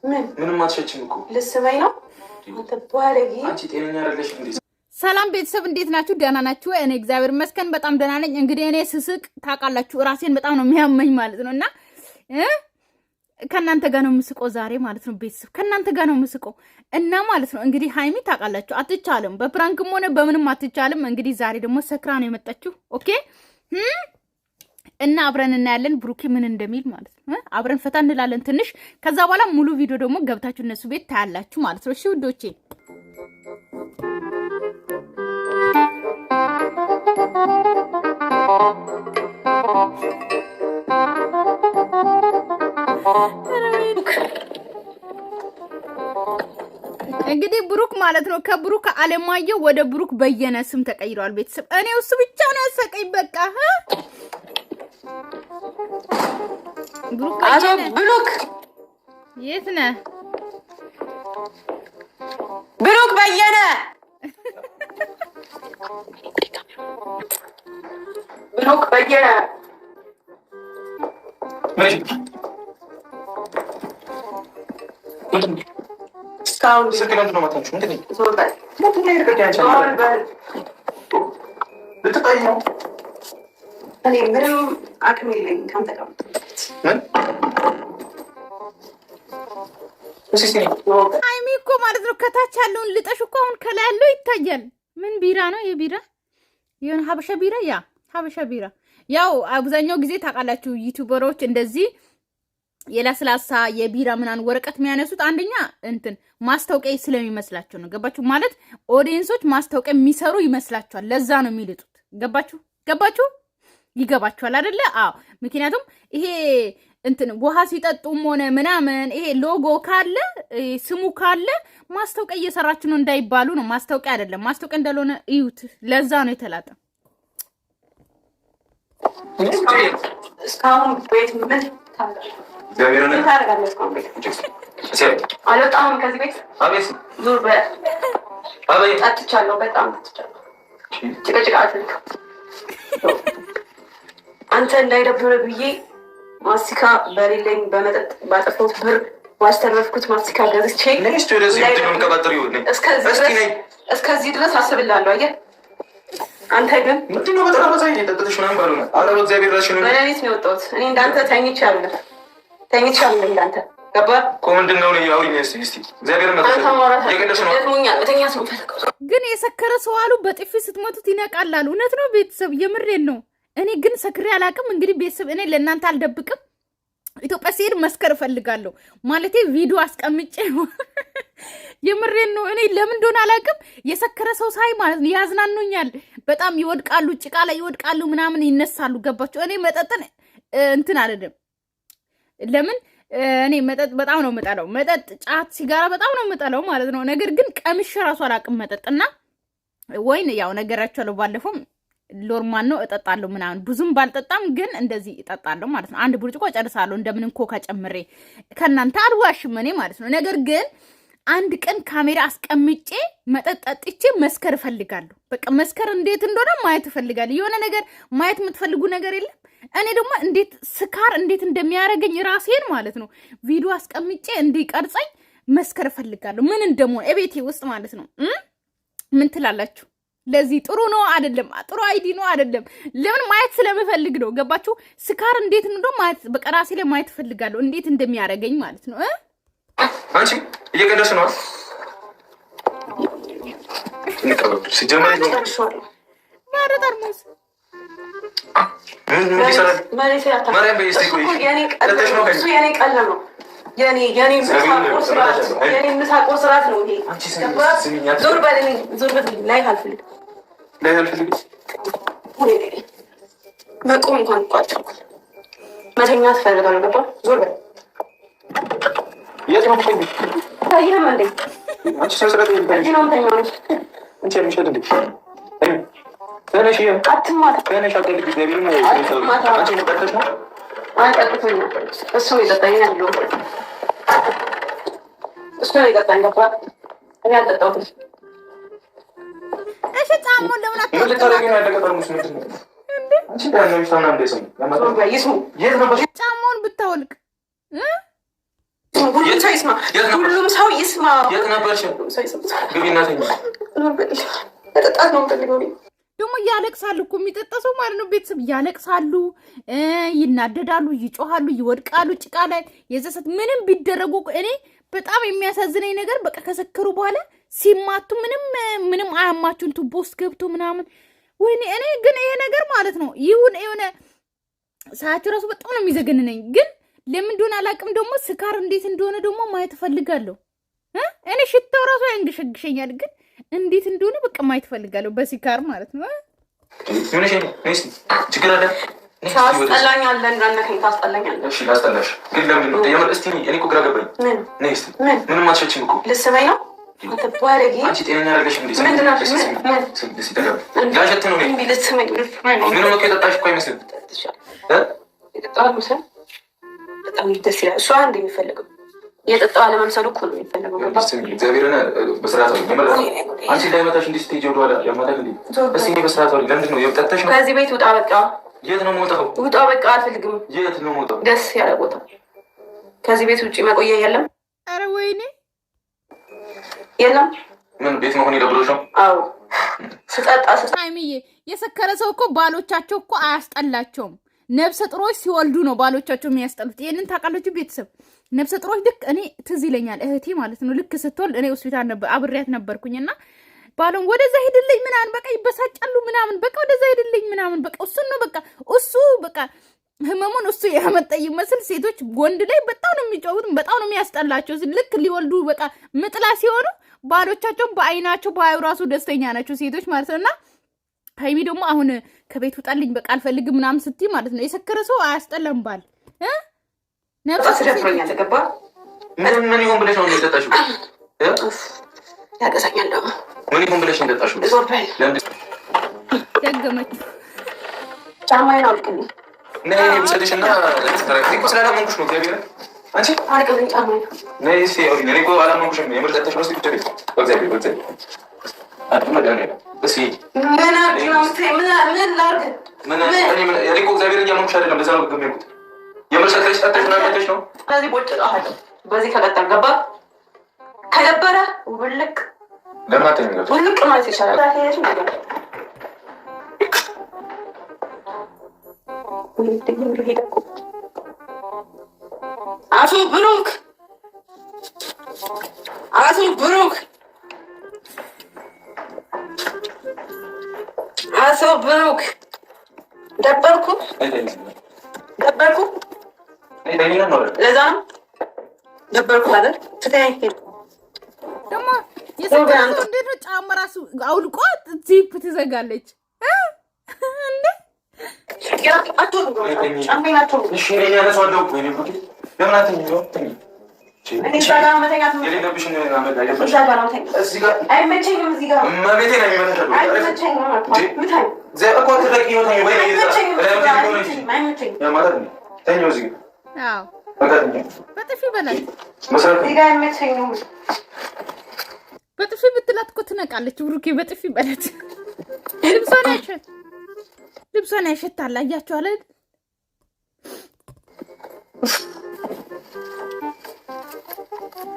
ምንም አትሸችም እኮ ልስበኝ ነው አንተ ባለጌ። አንቺ ጤነኛ አይደለሽ እንዴ? ሰላም ቤተሰብ እንዴት ናችሁ? ደህና ናችሁ? እኔ እግዚአብሔር ይመስገን በጣም ደህና ነኝ። እንግዲህ እኔ ስስቅ ታውቃላችሁ ራሴን በጣም ነው የሚያመኝ ማለት ነውና ከናንተ ጋር ነው የምስቀው ዛሬ ማለት ነው። ቤተሰብ ከናንተ ጋር ነው የምስቀው እና ማለት ነው እንግዲህ ሃይሚ ታውቃላችሁ አትቻልም፣ በፕራንክም ሆነ በምንም አትቻልም። እንግዲህ ዛሬ ደግሞ ሰክራ ነው የመጣችሁ። ኦኬ እና አብረን እናያለን ብሩኬ ምን እንደሚል ማለት ነው። አብረን ፈታ እንላለን ትንሽ። ከዛ በኋላ ሙሉ ቪዲዮ ደግሞ ገብታችሁ እነሱ ቤት ታያላችሁ ማለት ነው። እሺ ውዶቼ እንግዲህ ብሩክ ማለት ነው ከብሩክ አለማየሁ ወደ ብሩክ በየነ ስም ተቀይሯል። ቤተሰብ እኔ እሱ ብቻ ነው ያሰቀኝ በቃ ብሩክ የት ነህ? ብሩክ በየነ ብሩክ በየነ እስካሁን ስልክላት ነው ማታችሁ እንዴ? ዞርባል እኔ ምንም አቅም የለኝም ካንተ ጋር ሃይሚ እኮ ማለት ነው ከታች ያለውን ልጠሽ እኮ አሁን ከላይ ያለው ይታያል። ምን ቢራ ነው የቢራ የሆነ ሀበሻ ቢራ ያ ሀበሻ ቢራ ያው አብዛኛው ጊዜ ታውቃላችሁ ዩቲዩበሮች እንደዚህ የላስላሳ የቢራ ምናን ወረቀት የሚያነሱት አንደኛ እንትን ማስታወቂያ ስለሚመስላቸው ነው። ገባችሁ ማለት ኦዲየንሶች ማስታወቂያ የሚሰሩ ይመስላችኋል። ለዛ ነው የሚልጡት። ገባችሁ ይገባችኋል አይደለ? አዎ ምክንያቱም ይሄ እንትን ውሃ ሲጠጡም ሆነ ምናምን ይሄ ሎጎ ካለ ስሙ ካለ ማስታወቂያ እየሰራችሁ ነው እንዳይባሉ ነው። ማስታወቂያ አይደለም። ማስታወቂያ እንዳልሆነ እዩት። ለዛ ነው የተላጠ። እስካሁን ቤት ምን አልወጣሁም ከዚህ ቤት። ዙር ጠጥቻለሁ፣ በጣም ጠጥቻለሁ። ጭቅጭቅ አትልክ። አንተ እንዳይደብር ብዬ ማስቲካ በሌለኝ በመጠጥ ባጠፋሁት ብር ባስተረፍኩት ማስቲካ ገዝቼ እስከዚህ ድረስ አስብላለሁ። አየህ አንተ ግን ምንድነው በጣም ወዛይ ተጠጥተሽ ምናምን ባሉ ነው አላው እግዚአብሔር ራስሽ ነው። በሌሊት ነው የወጣሁት እኔ እንዳንተ ተኝቻለሁ እንዳንተ ገባ እኮ ምንድነው ነው ያውኝ እስቲ እግዚአብሔር ነው የቀደሰ ነው እተኛ ሰው ፈልከው ግን የሰከረ ሰው አሉ በጥፊ ስትመቱት ይነቃል አሉ። እውነት ነው ቤተሰብ የምሬን ነው። እኔ ግን ሰክሬ አላቅም። እንግዲህ ቤተሰብ እኔ ለእናንተ አልደብቅም። ኢትዮጵያ ሲሄድ መስከር እፈልጋለሁ ማለቴ ቪዲዮ አስቀምጬ የምሬን ነው። እኔ ለምን እንደሆነ አላቅም። የሰከረ ሰው ሳይ ማለት ነው ያዝናኑኛል። በጣም ይወድቃሉ፣ ጭቃ ላይ ይወድቃሉ፣ ምናምን ይነሳሉ። ገባችሁ? እኔ መጠጥን እንትን አይደለም። ለምን እኔ መጠጥ በጣም ነው የምጠላው። መጠጥ፣ ጫት፣ ሲጋራ በጣም ነው የምጠላው ማለት ነው። ነገር ግን ቀምሼ ራሱ አላቅም መጠጥና ወይን ያው ነገራችኋለሁ ባለፈው ሎርማን ነው እጠጣለሁ ምናምን ብዙም ባልጠጣም ግን እንደዚህ እጠጣለሁ ማለት ነው። አንድ ብርጭቆ ጨርሳለሁ እንደምንም ኮካ ጨምሬ ከናንተ አልዋሽም እኔ ማለት ነው። ነገር ግን አንድ ቀን ካሜራ አስቀምጬ መጠጥ ጠጥቼ መስከር እፈልጋለሁ። በቃ መስከር እንዴት እንደሆነ ማየት እፈልጋለሁ። የሆነ ነገር ማየት የምትፈልጉ ነገር የለም? እኔ ደግሞ እንዴት ስካር እንዴት እንደሚያደርገኝ ራሴን ማለት ነው ቪዲዮ አስቀምጬ እንዲቀርጸኝ መስከር እፈልጋለሁ። ምን እንደሆነ እቤቴ ውስጥ ማለት ነው። ምን ትላላችሁ? ለዚህ ጥሩ ነው አይደለም? ጥሩ አይዲ ነው አይደለም? ለምን ማየት ስለምፈልግ ነው። ገባችሁ? ስካር እንዴት እንደሆነ ማየት በቃ ራሴ ላይ ማየት እፈልጋለሁ እንዴት እንደሚያደርገኝ ማለት ነው። አንቺ እየቀደሽ ነው ሲጀመር ነው ማለት አርሙስ የምሳቆ ስርዓት ነው ይሄ። ዞር በል ላይ አልፈልግም። መቆም እንኳን እኮ አልቻልኩም። መተኛት እፈልጋለሁ። ገባ? ዞር በል የት ነው የምትሄጂው? ታይም እንዴ? አንቺ ሰንሰለት ነው የምተኛው። አንቺ የሚሸጥ እንዴ? ተነሽ አትማታ። ተነሽ አትልቅ እግዚአብሔር ነው። አንቺ ተጠጥተሽ ነው? አጠጥቶኝ እሱ የጠጣኝ ያለው እሱ የጠጣኝ ገባ? እኔ አልጠጣሁትም። እሺ ጫማውን ለምን አትጠጣም? ምን ልታደርጊ ነው? ያለቀጠርሙስ ምንድን ነው? አንቺ ታናሽ ታና እንደሰም ጫማውን ብታወልቅ ሁሉ ሰው ይስማ፣ ሁሉም ሰው ይስማ። የት ነበርሽ? ግቢና ተኝ። መጠጣት ነው የምፈልገው። ደግሞ ያለቅሳሉ እኮ የሚጠጣ ሰው ማለት ነው። ቤተሰብ ያለቅሳሉ፣ ይናደዳሉ፣ ይጮሃሉ፣ ይወድቃሉ ጭቃ ላይ። የዘሰት ምንም ቢደረጉ እኔ በጣም የሚያሳዝነኝ ነገር በቃ ከሰከሩ በኋላ ሲማቱ ምንም አያማችሁን ቱቦ ውስጥ ገብቶ ምናምን። ወይኔ እኔ ግን ይሄ ነገር ማለት ነው ይሁን የሆነ ሰዓት ራሱ በጣም ነው የሚዘገንነኝ። ግን ለምን እንደሆነ አላውቅም። ደግሞ ስካር እንዴት እንደሆነ ደግሞ ማየት እፈልጋለሁ። እኔ ሽታው ራሱ ያንገሸግሸኛል። ግን እንዴት እንደሆነ በቃ ማየት እፈልጋለሁ በሲካር ማለት ነው። ችግር አለ ታስጠላኛለህ፣ እንዳነከኝ ታስጠላኛለህ። እሺ ላስጠላሽ። ግን ለምን ነው የምር? እስቲ እኔ እኮ ግራ ገባኝ። ነይ እስቲ። ምንም አትሸችም እኮ ልስመኝ ነው አትባረጊ። አንቺ ጤነኛ አደረገሽ እንዴ? ያሸት ነው ምንም እኮ የጠጣሽ እኮ አይመስልም። የጠጣው ምስል በጣም ደስ ይላል። እሷ እንደ የሚፈልገው የጠጣው አለመምሰሉ እኮ ነው የሚፈልገው። እግዚአብሔርን በስርዓት ነው። አንቺ እንዳይመታሽ እንዲህ ስትሄጂ ወደኋላ ያማታል እንዴ? እስቲ በስርዓት ነው። ለምንድን ነው የጠጣሽ? ከዚህ ቤት ውጣ በቃ። የት ነው የምወጣው? ውጣ በቃ፣ አልፈልግም። የት ነው የምወጣው? ደስ ያለ ቦታ። ከዚህ ቤት ውጭ መቆያ የለም። ኧረ ወይኔ የለም። ምን ቤት መሆን ይደብሮሽ ነው? አዎ ስጠጣ ሃይሚዬ፣ የሰከረ ሰው እኮ ባሎቻቸው እኮ አያስጠላቸውም። ነብሰ ጥሮች ሲወልዱ ነው ባሎቻቸው የሚያስጠሉት። ይሄንን ታውቃላችሁ ቤተሰብ? ነብሰ ጥሮች ልክ እኔ ትዝ ይለኛል እህቴ ማለት ነው ልክ ስትወልድ እኔ ሆስፒታል ነበር አብሬያት ነበርኩኝና ባሎን ወደዛ ሄድልኝ ምናምን በቃ ይበሳጫሉ ምናምን በቃ ወደዛ ሄድልኝ ምናምን በቃ እሱን ነው በቃ እሱ በቃ ህመሙን እሱ ያመጣ ይመስል ሴቶች ወንድ ላይ በጣም ነው የሚጫወቱት፣ በጣም ነው የሚያስጠላቸው። ልክ ሊወልዱ በቃ ምጥላ ሲሆኑ ባሎቻቸው በአይናቸው ባዩ ራሱ ደስተኛ ናቸው ሴቶች ማለት ነውና ሃይሚ ደግሞ አሁን ከቤት ውጣልኝ በቃ አልፈልግም ምናምን ስትይ ማለት ነው የሰከረ ሰው አያስጠላም ባል ነፍስ ደፍሮኛል። ተገባ ምን ይሁን ብለሽ ነው የጠጣሽው? ያቀሳኛል ደግሞ ምን ይሁን ብለሽ ነው የጠጣሽው? ደገመች። ጫማዬን አውልቅልኝ ነይ ብሰጥሽና ተረክቲ ስላላመንኩሽ ነው እግዚአብሔር አንቺ አልቅልኝ ጫማዬን ነይ እስኪ አውሪኝ። እኔ እኮ አላመንኩሽም። የምር ጠጣሽ ነው እስኪ ብቻ በእግዚአብሔር እኔ እኮ እግዚአብሔር እያመንኩሽ አይደለም። ለዛ ነው ግግም ያልኩት። የምር ሰክረሽ ጠጣሽ ምናምን መተሽ ነው። በዚህ ቦጭ ጣሃለሁ። በዚህ ከቀጠል ገባ ከነበረ ውልቅ ለምን አትይኝም? ውልቅ ማለት ይቻላል። አቶ ብሩክ ደበርኩ ለዛ ነው ደበርኩ አይደል? ፍትሀይ ደግሞ የሰከረ ሰው እንዴት ነው ጫማ ራሱ አውልቆ ዚፕ ትዘጋለች እንዴ? በጥፊ በላት። በጥፊ ብትላት እኮ ትነቃለች። ብሩኬ በጥፊ በላት። ልብሷን ያሸታል። አያችሁ አለ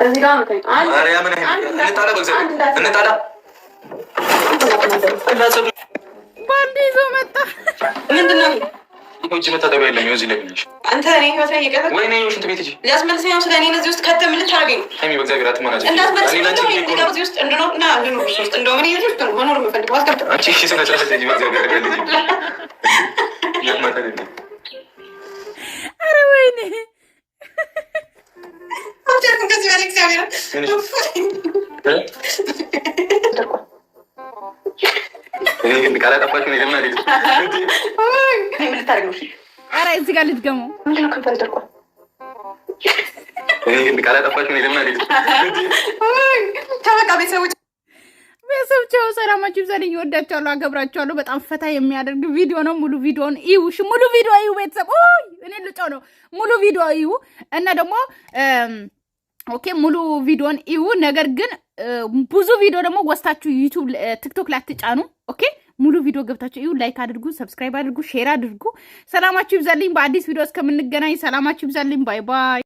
እዚህ ጋር ነው ባንድ ይዞ መጣ። ምንድን ነው እጅ መታጠቢያ የለም። እዚህ ላይ ብለሽ አንተ እኔ ህይወት ላይ እየቀረብክ ወይ ነይ ሽንት ቤት ሂጂ። ሊያስመልሰኝ ነው። ስለ እኔ እዚህ ውስጥ ከተህ ምን ልታደርገኝ ነው? ሃይሚ በእግዚአብሔር አትመናጭ። እንዳትመልሰኝ ነው። እዚህ ውስጥ እንድኖርና እንድኖር ውስጥ እንደውም እኔ ውስጥ ነው መኖር የምፈልገው። አስገብተህ አንቺ እሺ ስነ ስርዓት ልጅ በእግዚአብሔር ልጅ ያማታል። ኧረ ወይኔ አውጥተህ ከዚህ በላይ እግዚአብሔር እኔ ቃል አጠፋሽ ነው ለምን አይደል? ምን ልታደርግ ነው? ኧረ እዚህ ጋር ልትገመው ምንድን ነው? ከንፈር ደርቋል። እኔ ቃል አጠፋሽ ነው ለምን አይደል? ተበቃ ቤተሰቦች ቤተሰቦቻው ሰላማችሁ ይብዛልኝ። እወዳችኋለሁ፣ አገብራችኋለሁ። በጣም ፈታ የሚያደርግ ቪዲዮ ነው። ሙሉ ቪዲዮን እዩ። እሺ ሙሉ ቪዲዮ እዩ ቤተሰብ። እኔ ልጫው ነው። ሙሉ ቪዲዮ እዩ እና ደግሞ ኦኬ ሙሉ ቪዲዮን እዩ። ነገር ግን ብዙ ቪዲዮ ደግሞ ወስታችሁ ዩቲዩብ ቲክቶክ ላይ አትጫኑ። ኦኬ ሙሉ ቪዲዮ ገብታችሁ እዩ። ላይክ አድርጉ፣ ሰብስክራይብ አድርጉ፣ ሼር አድርጉ። ሰላማችሁ ይብዛልኝ። በአዲስ ቪዲዮ እስከምንገናኝ ሰላማችሁ ይብዛልኝ። ባይ ባይ።